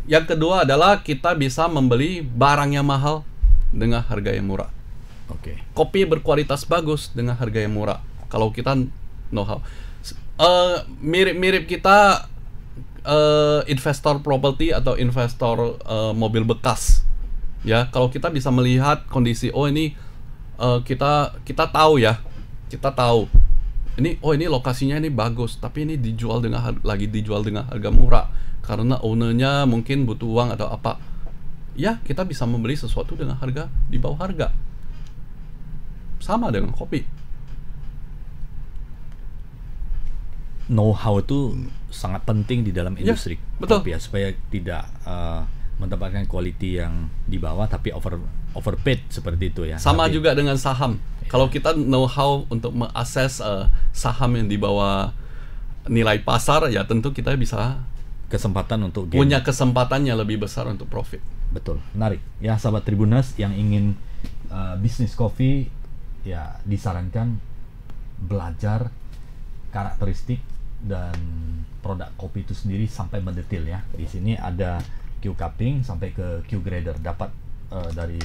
yang kedua adalah kita bisa membeli barang yang mahal dengan harga yang murah. Oke. Kopi berkualitas bagus dengan harga yang murah. Kalau kita know how. Mirip-mirip kita investor properti atau investor mobil bekas. Ya, kalau kita bisa melihat kondisi, oh ini kita tahu ya. Kita tahu. Ini lokasinya ini bagus, tapi ini lagi dijual dengan harga murah karena ownernya mungkin butuh uang atau apa. Ya, kita bisa membeli sesuatu dengan harga di bawah harga. Sama dengan kopi. Know-how itu sangat penting di dalam industri betul. kopi ya, supaya tidak mendapatkan quality yang di bawah tapi overpaid seperti itu ya. Sama Tapi- juga dengan saham. Kalau kita know-how untuk mengakses saham yang di bawah nilai pasar, ya tentu kita bisa kesempatan untuk gain. punya kesempatan yang lebih besar untuk profit. Betul, menarik. Ya, sahabat Tribuners yang ingin bisnis kopi, ya disarankan belajar karakteristik dan produk kopi itu sendiri sampai mendetail ya. Di sini ada Q cupping sampai ke Q grader, dapat dari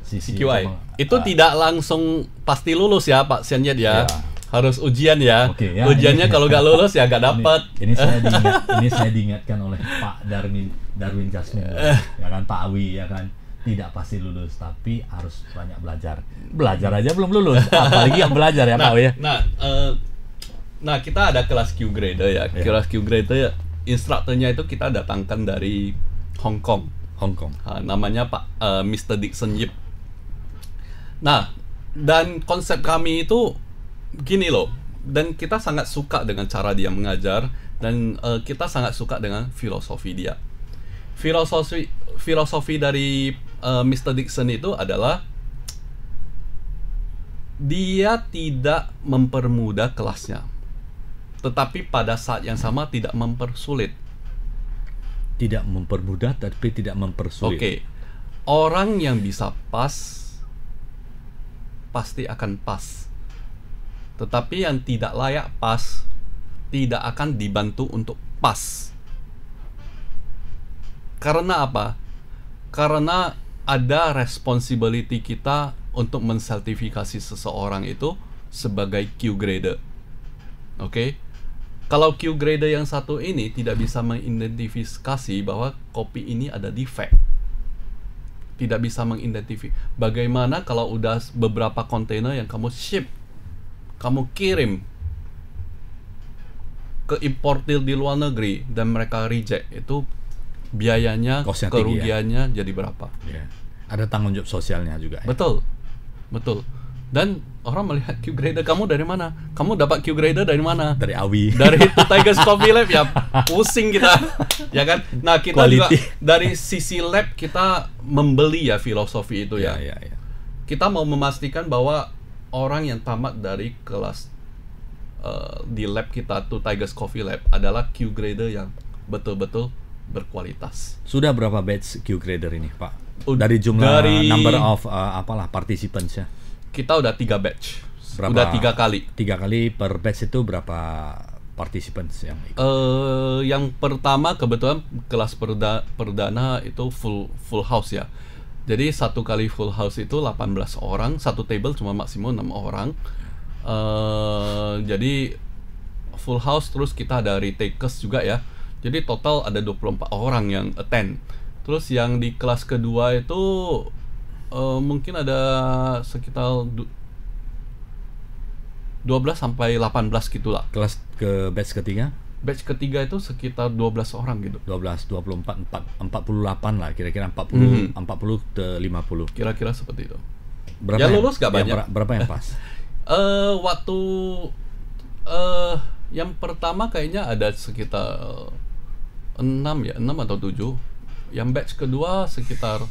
sisi CQI. Itu tidak langsung pasti lulus ya Pak Sianyet ya. Ya. Harus ujian ya. Oke, ya, Ujiannya ini- kalau nggak lulus ya nggak dapat. Ini saya diingatkan oleh Pak Darwin Jasmine, ya kan, Pak Awi, ya kan, tidak pasti lulus tapi harus banyak belajar. Belajar aja belum lulus, apalagi yang belajar ya Pak Awi ya. Nah, kita ada kelas Q grader ya. Ya. Kelas Q grader ya, instrukturnya itu kita datangkan dari Hong Kong. Hong Kong. Namanya Pak Mr. Dixon Yip. Nah, dan konsep kami itu gini loh, dan kita sangat suka dengan cara dia mengajar, dan kita sangat suka dengan filosofi dia. Filosofi dari Mr. Dixon itu adalah dia tidak mempermudah kelasnya, tetapi pada saat yang sama tidak mempersulit. Tidak mempermudah tapi tidak mempersulit. Oke, orang yang bisa pas pasti akan pas. Tetapi yang tidak layak pas tidak akan dibantu untuk pas. Karena apa? Karena ada responsibility kita untuk mensertifikasi seseorang itu sebagai Q grader. Oke? Kalau Q grader yang satu ini tidak bisa mengidentifikasi bahwa kopi ini ada defect. Tidak bisa mengidentifikasi. Bagaimana kalau udah beberapa kontainer yang kamu ship, kamu kirim ke importir di luar negeri dan mereka reject, itu biayanya, Cost-nya tinggi ya? kerugiannya jadi berapa? Ya. Ada tanggung jawab sosialnya juga ya. Betul, betul. Dan orang melihat Q grader, kamu dari mana? Kamu dapat Q grader dari mana? Dari Awi. Dari Tigers Coffee Lab ya, pusing kita, ya kan? Nah, kita juga Quality. dari sisi lab kita membeli ya filosofi itu ya. Ya. Kita mau memastikan bahwa orang yang tamat dari kelas di lab kita tuh Tigers Coffee Lab adalah Q grader yang betul-betul berkualitas. Sudah berapa batch Q grader ini, Pak? Ud- Dari jumlah dari- number of participants ya. Kita udah 3 batch. Berapa? Udah 3 kali. 3 kali per batch itu berapa participants yang ikut? Yang pertama kebetulan kelas perdana itu full house ya. Jadi satu kali full house itu 18 orang, satu table cuma maksimum 6 orang. Jadi full house, terus kita ada retakers juga ya. Jadi total ada 24 orang yang attend. Terus yang di kelas kedua itu mungkin ada sekitar 12 sampai 18 gitulah. Kelas ke batch ketiga? Batch ketiga itu sekitar 12 orang gitu. 12, 24, 48 lah, kira-kira 40, 40 ke 50. Kira-kira seperti itu. Berapa Ya, yang- lulus nggak yang banyak. Berapa yang pas? Waktu yang pertama kayaknya ada sekitar 6 ya, 6 atau 7. Yang batch kedua sekitar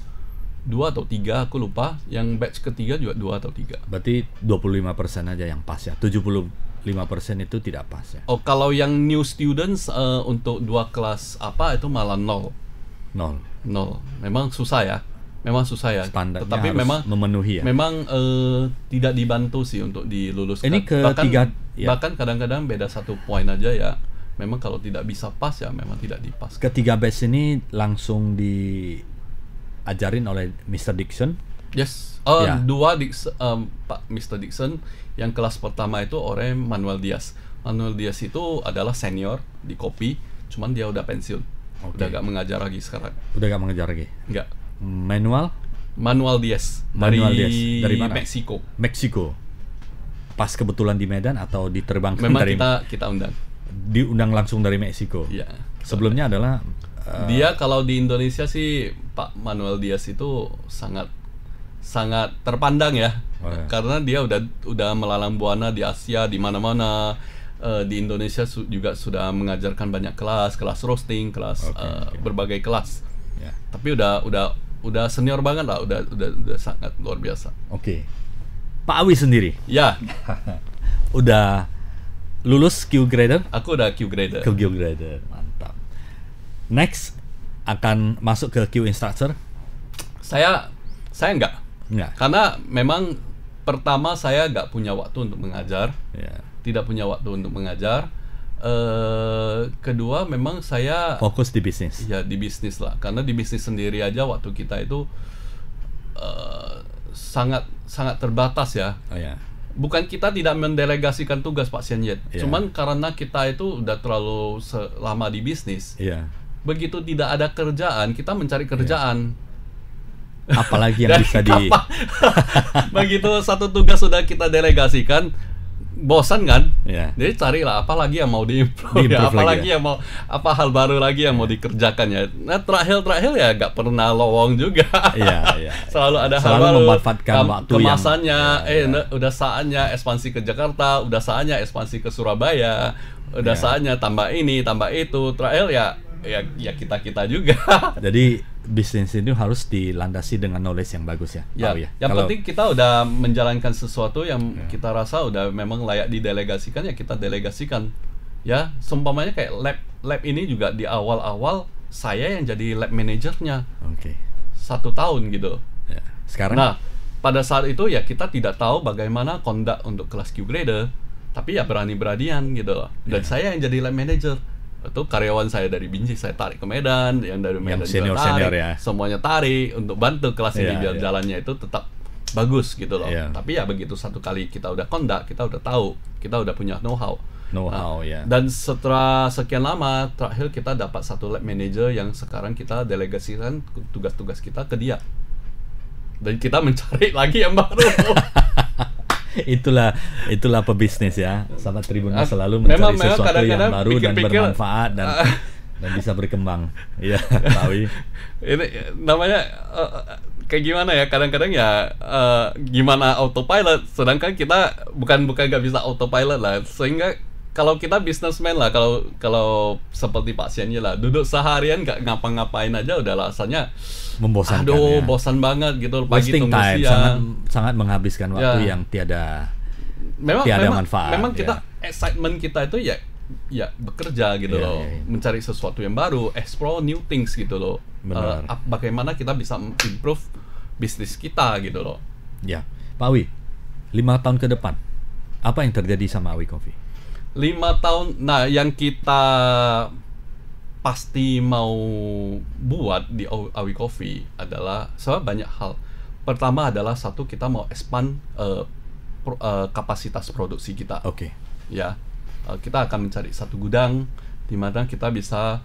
2 atau 3, aku lupa. Yang batch ketiga juga 2 atau 3. Berarti 25% aja yang pas ya. 75% itu tidak pas ya. Oh, kalau yang new students untuk 2 kelas apa itu malah 0. 0. Memang susah ya. Memang susah ya. Standarnya Tetapi harus memang memenuhi ya. memang tidak dibantu sih untuk diluluskan. Ini ketiga ya. Bahkan kadang-kadang beda 1 poin aja ya. Memang kalau tidak bisa pas ya memang tidak dipas. Ketiga batch ini langsung diajarin oleh Mr. Dixon. Yes. Ya. Dua Pak Mr. Dixon. Yang kelas pertama itu oleh Manuel Diaz. Manuel Diaz itu adalah senior di kopi, cuman dia udah pensiun. Oke. Udah gak mengajar lagi sekarang. Udah gak mengejar lagi. Enggak. Manuel Manuel Diaz Manuel Diaz. Dari mana? Meksiko. Meksiko. Pas kebetulan di Medan atau diterbangkan Memang dari kita undang. diundang langsung dari Meksiko. Iya. Sebelumnya adalah Dia kalau di Indonesia sih Pak Manuel Diaz itu sangat terpandang ya. Oh, ya. Karena dia udah melalang buana di Asia di mana-mana. Di Indonesia juga sudah mengajarkan banyak kelas roasting, kelas Oke. berbagai kelas. ya. Tapi udah senior banget lah, udah sangat luar biasa. Oke. Pak Awi sendiri Ya, udah lulus Q grader? aku udah Q grader. Q grader. Mantap. Next akan masuk ke Q instructor? Saya enggak. Enggak. Karena memang pertama saya nggak punya waktu untuk mengajar. Ya. Tidak punya waktu untuk mengajar. Kedua memang saya Fokus di bisnis. ya di bisnis lah, karena di bisnis sendiri aja waktu kita itu sangat terbatas ya. Oh ya. Bukan kita tidak mendelegasikan tugas Pak Sian Yet, Iya. cuman karena kita itu udah terlalu lama di bisnis. Iya. Begitu tidak ada kerjaan, kita mencari kerjaan. Apalagi yang Dari bisa di kapan? Begitu satu tugas sudah kita delegasikan, bosan kan? Iya. Jadi carilah apa lagi yang mau diimprove, ya, Diimprove apa lagi lagi yang mau, apa hal baru lagi yang mau dikerjakan ya. Nah terakhir ya nggak pernah lowong juga. Iya, iya. Selalu ada hal Selalu baru. memanfaatkan waktu yang- kemasannya, ya. udah saatnya ekspansi ke Jakarta, udah saatnya ekspansi ke Surabaya, udah Ya. saatnya tambah ini, tambah itu. Terakhir ya kita juga. Jadi bisnis ini harus dilandasi dengan knowledge yang bagus ya. Ya, Pak Wi, yang Kalau- penting kita udah menjalankan sesuatu yang kita rasa udah memang layak didelegasikan, ya kita delegasikan. Ya, seumpamanya kayak lab ini juga di awal-awal saya yang jadi lab manajernya Oke. 1 tahun gitu. Ya. Sekarang Nah, pada saat itu ya kita tidak tahu bagaimana conduct untuk kelas Q grader, tapi ya berani-beranian gitu loh. Dan Ya. saya yang jadi lab manager. Itu karyawan saya dari Binjai saya tarik ke Medan, yang dari Medan juga senior-senior tarik, ya. semuanya tarik untuk bantu kelas ini Ya, biar ya. jalannya itu tetap bagus gitu loh. Ya. Tapi ya begitu satu kali kita udah conduct, kita udah tahu, kita udah punya know-how. know-how ya. Dan setelah sekian lama, terakhir kita dapat satu lab manager yang sekarang kita delegasikan tugas-tugas kita ke dia. Dan kita mencari lagi yang baru. itulah pebisnis ya. Sahabat Tribunnews selalu Memang mencari sesuatu yang kadang-kadang baru dan pikir-pikir, bermanfaat dan bisa berkembang. Iya, Pak Wi. Ini namanya kayak gimana ya, kadang-kadang ya gimana autopilot, sedangkan kita bukan nggak bisa autopilot lah, sehingga kalau kita businessman lah, kalau seperti Pak Siannya lah, duduk seharian nggak ngapa-ngapain aja udah rasanya Membosankan aduh ya. bosan banget gitu, pagi Wasting tunggu time, siang. sangat menghabiskan waktu Ya. yang tiada memang manfaat. memang kita ya. excitement kita itu ya bekerja gitu Ya, loh, ya, ya. mencari sesuatu yang baru, explore new things gitu loh. Benar. Bagaimana kita bisa improve bisnis kita gitu loh. Ya, Pak Wi, 5 tahun ke depan, apa yang terjadi sama Awi Coffee? 5 tahun, nah yang kita pasti mau buat di Awi Coffee adalah banyak hal. Pertama adalah satu, kita mau expand kapasitas produksi kita. Oke. Ya, kita akan mencari satu gudang di mana kita bisa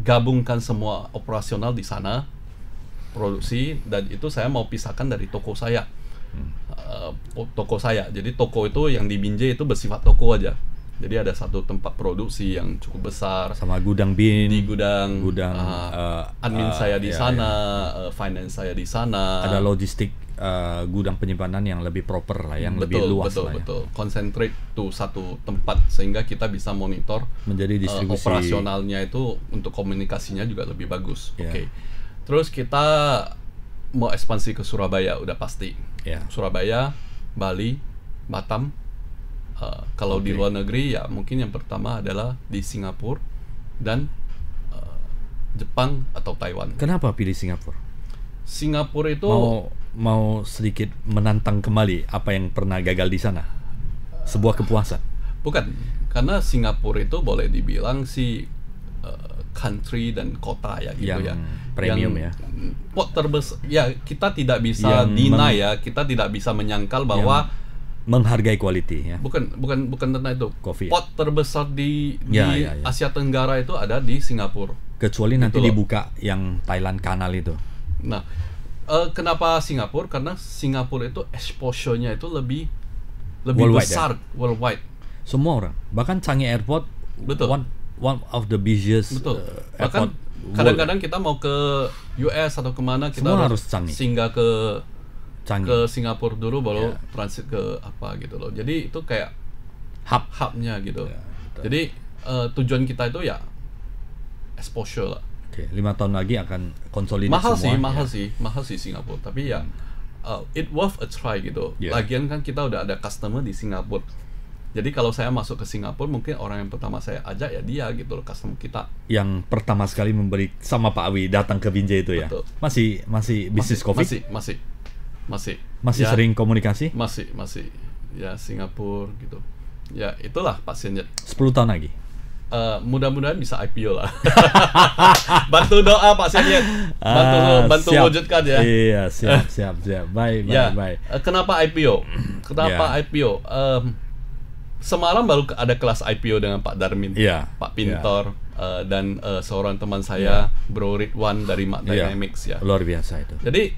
gabungkan semua operasional di sana, produksi, dan itu saya mau pisahkan dari toko saya. Toko saya, jadi toko itu yang di Binjai itu bersifat toko aja. Jadi ada satu tempat produksi yang cukup besar Sama gudang bin, di gudang, admin saya di ya, sana, finance saya di sana. ada logistik gudang penyimpanan yang lebih proper lah, yang lebih luas lah ya. Betul. Concentrate to satu tempat sehingga kita bisa monitor Menjadi distribusi. operasionalnya itu, untuk komunikasinya juga lebih bagus. Ya. Oke. Terus kita mau ekspansi ke Surabaya udah pasti. Ya. Surabaya, Bali, Batam. Kalau di Oke. luar negeri ya mungkin yang pertama adalah di Singapura dan Jepang atau Taiwan. Kenapa pilih Singapura? Singapura itu Mau sedikit menantang kembali apa yang pernah gagal di sana. Sebuah kepuasan. bukan, karena Singapura itu boleh dibilang si country dan kota ya gitu Yang ya. premium ya. Pot terbesar ya, kita tidak bisa Yang deny ya, kita tidak bisa menyangkal bahwa Menghargai quality ya. bukan tentang itu. Kopi. Pot terbesar di Ya. Asia Tenggara itu ada di Singapura. Kecuali nanti Gitu loh. dibuka yang Thailand Kanal itu. Nah, kenapa Singapura? Karena Singapura itu exposure-nya itu lebih Worldwide, besar worldwide. Semua orang, bahkan Changi Airport, Betul. one of the busiest Betul. airport Bahkan kadang-kadang kita mau ke US atau kemana, kita Semua harus Changi. singgah ke Changi Singapura dulu baru Ya. transit ke apa gitu loh. Jadi itu kayak hub. hubnya gitu. Ya, betul. Jadi tujuan kita itu ya exposure lah. Oke, 5 tahun lagi akan konsolidasi Mahal semua. mahal sih Singapura. Tapi ya it worth a try gitu. Ya. Lagian kan kita udah ada customer di Singapura. Jadi kalau saya masuk ke Singapura, mungkin orang yang pertama saya ajak ya dia gitu loh, customer kita. Yang pertama sekali memberi sama Pak Awi datang ke Binjai itu ya. Betul. Masih bisnis kopi. Masih Ya, sering komunikasi. masih ya Singapura gitu. Ya itulah pasiennya. 10 tahun lagi. mudah-mudahan bisa IPO lah. Bantu doa Pak Senjet, bantu siap. wujudkan ya. Iya, siap. Baik. Kenapa IPO? IPO? Semalam baru ada kelas IPO dengan Pak Darmin, Iya. Pak Pintor, dan seorang teman saya, Bro Ridwan dari Mark Dynamics ya. Luar biasa itu. Jadi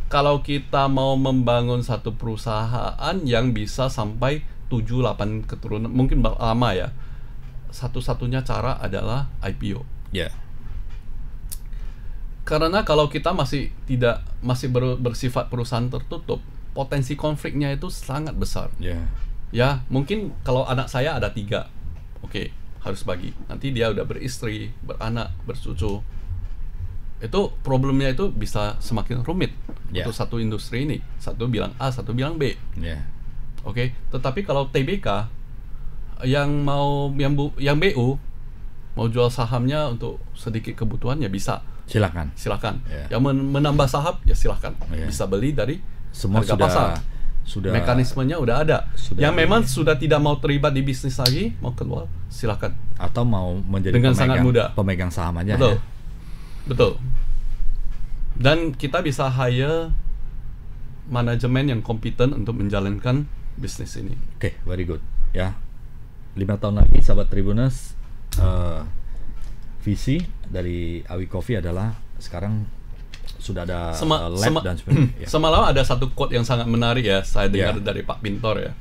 kalau kita mau membangun satu perusahaan yang bisa sampai 7-8 keturunan, mungkin lama ya. Satu-satunya cara adalah IPO. Ya. Karena kalau kita masih bersifat perusahaan tertutup, potensi konfliknya itu sangat besar. Ya, mungkin kalau anak saya ada 3, oke, harus bagi. Nanti dia udah beristri, beranak, bercucu. Itu problemnya itu bisa semakin rumit untuk satu industri ini. Satu bilang A, satu bilang B. Oke, tetapi kalau TBK yang BU mau jual sahamnya untuk sedikit kebutuhan ya bisa. Silakan. Yang menambah saham ya silakan. Bisa beli dari semua harga pasar. Sudah mekanismenya udah ada. Yang memang sudah tidak mau terlibat di bisnis lagi, mau keluar, silakan. Atau mau menjadi dengan sangat mudah pemegang saham aja. Betul. Dan kita bisa hire manajemen yang kompeten untuk menjalankan bisnis ini. Oke, very good. Ya, 5 tahun lagi sahabat Tribuners, visi dari Awi Coffee adalah sekarang sudah ada lab dan sebagainya. Semalam ada satu quote yang sangat menarik ya, saya dengar dari Pak Pintor ya.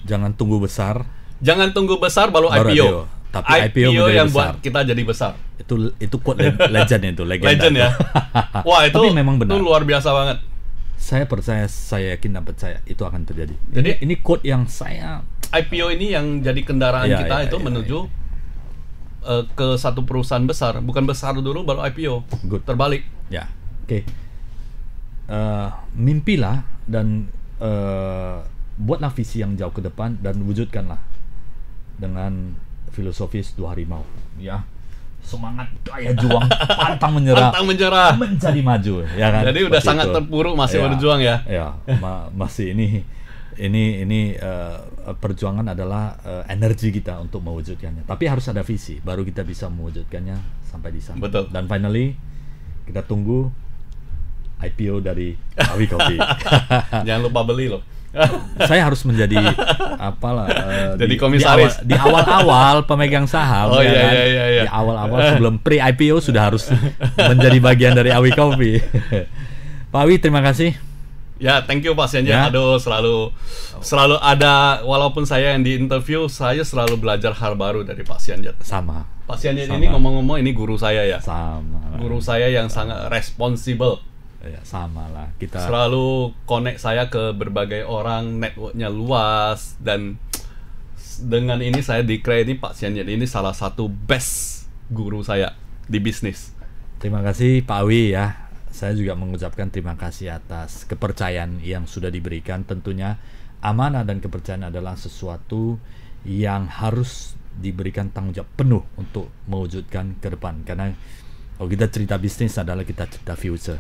Jangan tunggu besar. Jangan tunggu besar baru IPO. Tapi IPO yang besar. buat kita jadi besar. Itu quote legend itu, legend ya. Wah, itu tapi memang benar. Itu luar biasa banget. Saya percaya, saya yakin dan percaya itu akan terjadi. Jadi ini quote yang saya IPO ini yang jadi kendaraan kita itu menuju ke satu perusahaan besar, bukan besar dulu baru IPO. Good. Terbalik. Ya, oke. Mimpilah dan buatlah visi yang jauh ke depan dan wujudkanlah dengan filosofis 2 harimau. Ya, semangat, daya juang, pantang menyerah, menjadi maju. Ya kan? Jadi udah sangat terpuruk masih berjuang ya. Ya, masih ini perjuangan adalah energi kita untuk mewujudkannya. Tapi harus ada visi, baru kita bisa mewujudkannya sampai di sana. Betul. Dan finally kita tunggu IPO dari Awi Coffee. Jangan lupa beli loh. Saya harus menjadi jadi komisaris di awal-awal pemegang saham. Iya. Di awal-awal sebelum pre-IPO sudah harus menjadi bagian dari Awi Coffee. Pak Awi, terima kasih. Ya, thank you Pak Senja. Aduh, selalu ada, walaupun saya yang di interview, saya selalu belajar hal baru dari Pak Senja. Sama. Pak Senja ini ngomong-ngomong ini guru saya ya. Sama. Guru saya yang sangat responsible. Ya, sama lah. Kita selalu connect saya ke berbagai orang, networknya luas, dan dengan ini saya declare ini Pak Senja ini salah satu best guru saya di bisnis. Terima kasih Pak Awi ya. Saya juga mengucapkan terima kasih atas kepercayaan yang sudah diberikan. Tentunya amanah dan kepercayaan adalah sesuatu yang harus diberikan tanggung jawab penuh untuk mewujudkan ke depan. Karena kalau kita cerita bisnis adalah kita cerita future.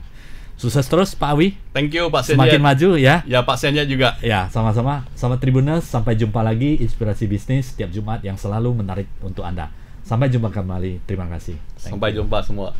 Sukses terus Pak Awi. Thank you Pak Senja. Semakin maju ya. Ya Pak Senja juga. Ya, sama-sama. Sama Tribuners, sampai jumpa lagi Inspirasi Bisnis setiap Jumat yang selalu menarik untuk Anda. Sampai jumpa kembali. Terima kasih. Sampai jumpa semua.